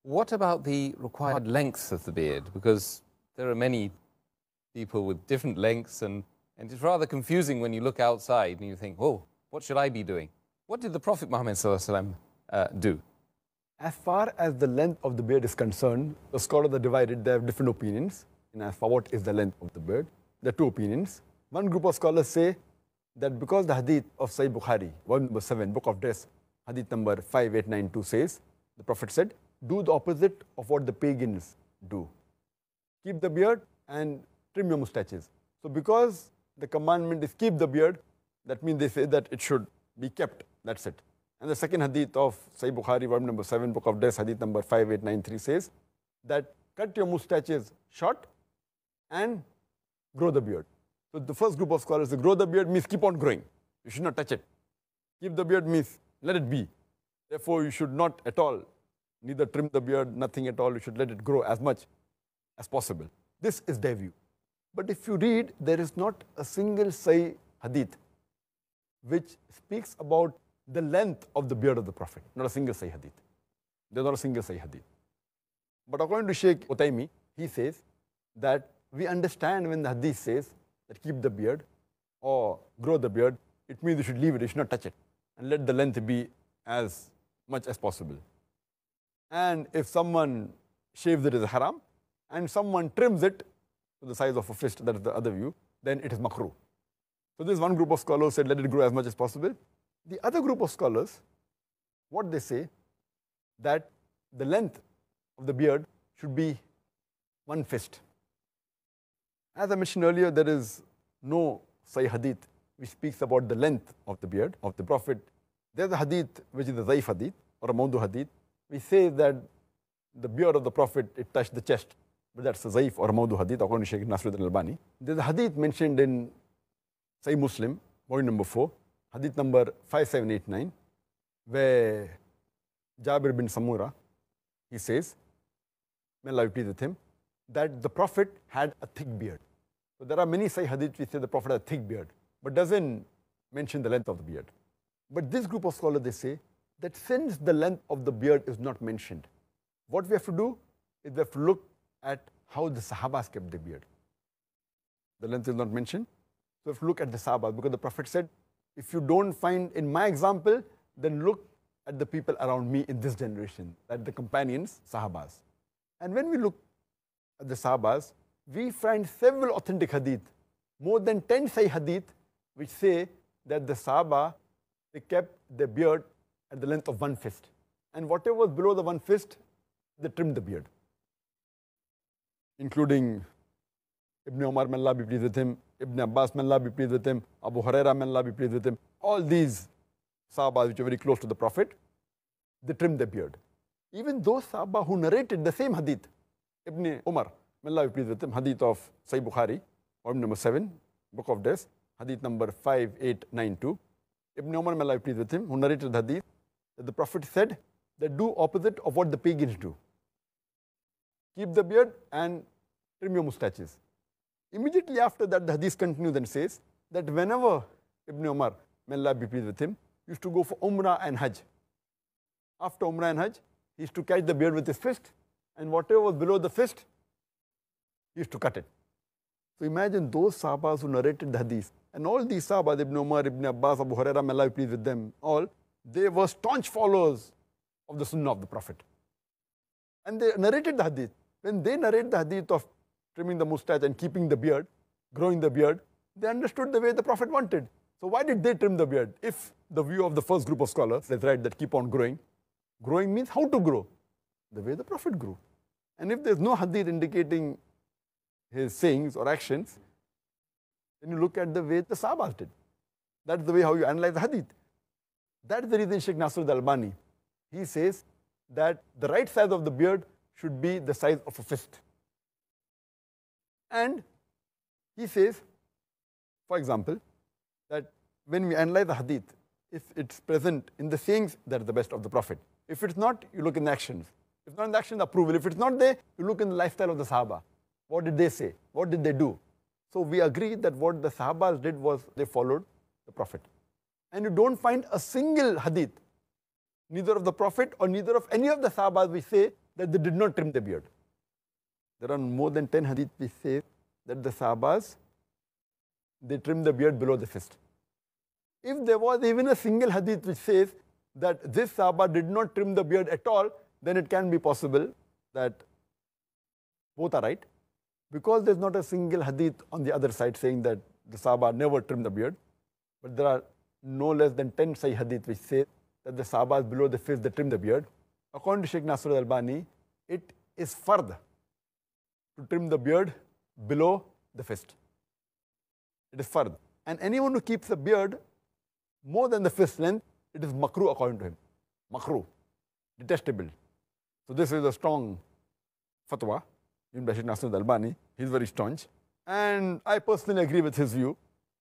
What about the required length of the beard? Because there are many people with different lengths, and it's rather confusing when you look outside and you think, oh, what should I be doing? What did the Prophet Muhammad do? As far as the length of the beard is concerned, the scholars are divided. They have different opinions. And as for what is the length of the beard, there are two opinions. One group of scholars say that because the hadith of Sahih Bukhari, volume number 7, book of dress, hadith number 5892 says, the Prophet said, do the opposite of what the pagans do. Keep the beard and trim your mustaches. So because the commandment is keep the beard, that means they say that it should be kept. That's it. And the second hadith of Sahih Bukhari, volume number 7, book of dress, hadith number 5893 says that cut your mustaches short and grow the beard. So the first group of scholars say grow the beard means keep on growing. You should not touch it. Keep the beard means let it be. Therefore, you should not at all, neither trim the beard, nothing at all. You should let it grow as much as possible. This is their view. But if you read, there is not a single Sahih hadith which speaks about the length of the beard of the Prophet. Not a single Sahih hadith. There is not a single Sahih hadith. But according to Shaykh Utaymi, he says that we understand when the hadith says that keep the beard or grow the beard, it means you should leave it, you should not touch it, and let the length be as much as possible. And if someone shaves it as a haram, and someone trims it to the size of a fist, that is the other view, then it is makruh. So this one group of scholars said let it grow as much as possible. The other group of scholars, what they say, that the length of the beard should be one fist. As I mentioned earlier, there is no Sahih hadith which speaks about the length of the beard of the Prophet. There's a hadith which is a Zaif hadith or a Mawdu hadith. We say that the beard of the Prophet, it touched the chest, but that's a Zaif or a Mawdu hadith according to Shaykh Nasruddin al-Albani. There's a hadith mentioned in Sahih Muslim, volume number 4, hadith number 5789, where Jabir bin Samura, he says, may Allah be pleased with him, that the Prophet had a thick beard. So there are many Sahih hadith which say the Prophet had a thick beard, but doesn't mention the length of the beard. But this group of scholars, they say that since the length of the beard is not mentioned, what we have to do is we have to look at how the Sahabas kept the beard. The length is not mentioned, so we have to look at the Sahabas, because the Prophet said, if you don't find in my example, then look at the people around me in this generation, at the companions, Sahabas. And when we look at the Sahabas, we find several authentic hadith, more than 10 Sahih hadith, which say that the Sahaba, they kept their beard at the length of one fist. And whatever was below the one fist, they trimmed the beard. Including Ibn Umar, may Allah be pleased with him, Ibn Abbas, may Allah be pleased with him, Abu Huraira, may Allah be pleased with him. All these Sahabas which are very close to the Prophet, they trimmed their beard. Even those Sahaba who narrated the same hadith, Ibn Umar, may Allah be pleased with him, hadith of Sahih Bukhari, volume number 7, book of Death, hadith number 5892. Ibn Umar, may Allah be pleased with him, who narrated the hadith, that the Prophet said that do opposite of what the pagans do. Keep the beard and trim your mustaches. Immediately after that, the hadith continues and says that whenever Ibn Umar, may Allah be pleased with him, used to go for Umrah and Hajj. After Umrah and Hajj, he used to catch the beard with his fist, and whatever was below the fist, he used to cut it. So imagine those Sahabas who narrated the hadith, and all these Sahabas, Ibn Umar, Ibn Abbas, Abu Huraira, may Allah be pleased with them all, they were staunch followers of the sunnah of the Prophet. And they narrated the hadith. When they narrate the hadith of trimming the mustache and keeping the beard, growing the beard, they understood the way the Prophet wanted. So why did they trim the beard? If the view of the first group of scholars is right, that keep on growing, growing means how to grow? The way the Prophet grew. And if there's no hadith indicating his sayings or actions, then you look at the way the Sahabas did. That's the way how you analyze the hadith. That's the reason Shaykh Nasruddin al-Albani, he says that the right size of the beard should be the size of a fist. And he says, for example, that when we analyze the hadith, if it's present in the sayings, that is the best of the Prophet. If it's not, you look in the actions. If not in the actions, approval. If it's not there, you look in the lifestyle of the Sahaba. What did they say? What did they do? So we agree that what the Sahabas did was they followed the Prophet. And you don't find a single hadith, neither of the Prophet or neither of any of the Sahabas, we say that they did not trim the beard. There are more than 10 hadith which say that the Sahabas, they trim the beard below the fist. If there was even a single hadith which says that this Sahaba did not trim the beard at all, then it can be possible that both are right. Because there's not a single hadith on the other side saying that the Sahaba never trimmed the beard, but there are no less than 10 Sahih hadith which say that the Sahabas below the fist, they trim the beard. According to Shaykh Nasr al-Albani, it is fard to trim the beard below the fist. It is fard. And anyone who keeps a beard more than the fist length, it is makruh according to him. Makruh, detestable. So this is a strong fatwa in Shaykh Nasr al-Albani. He's very staunch. And I personally agree with his view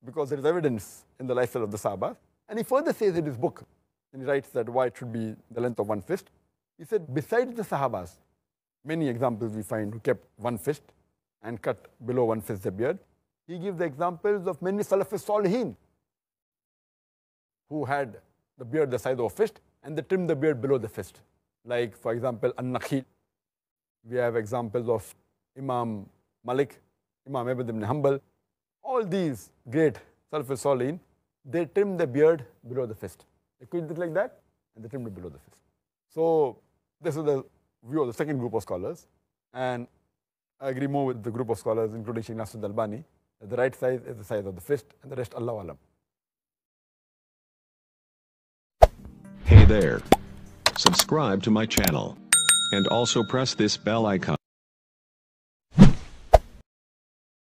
because there is evidence in the lifestyle of the Sahaba. And he further says in his book, and he writes that why it should be the length of one fist. He said, besides the Sahabas, many examples we find who kept one fist and cut below one fist their beard. He gives the examples of many Salafis Salihin who had the beard the size of a fist and they trimmed the beard below the fist. Like, for example, An-Nakhil. We have examples of Imam Malik, Imam Ahmad ibn Hanbal. All these great Salafis Salihin, they trimmed the beard below the fist. They could do like that, and they trimmed it below the fist. So this is the view of the second group of scholars. And I agree more with the group of scholars, including Shaykh Nasr al-Albani, that the right size is the size of the fist, and the rest, Allahu Alam. Hey there. Subscribe to my channel. And also press this bell icon.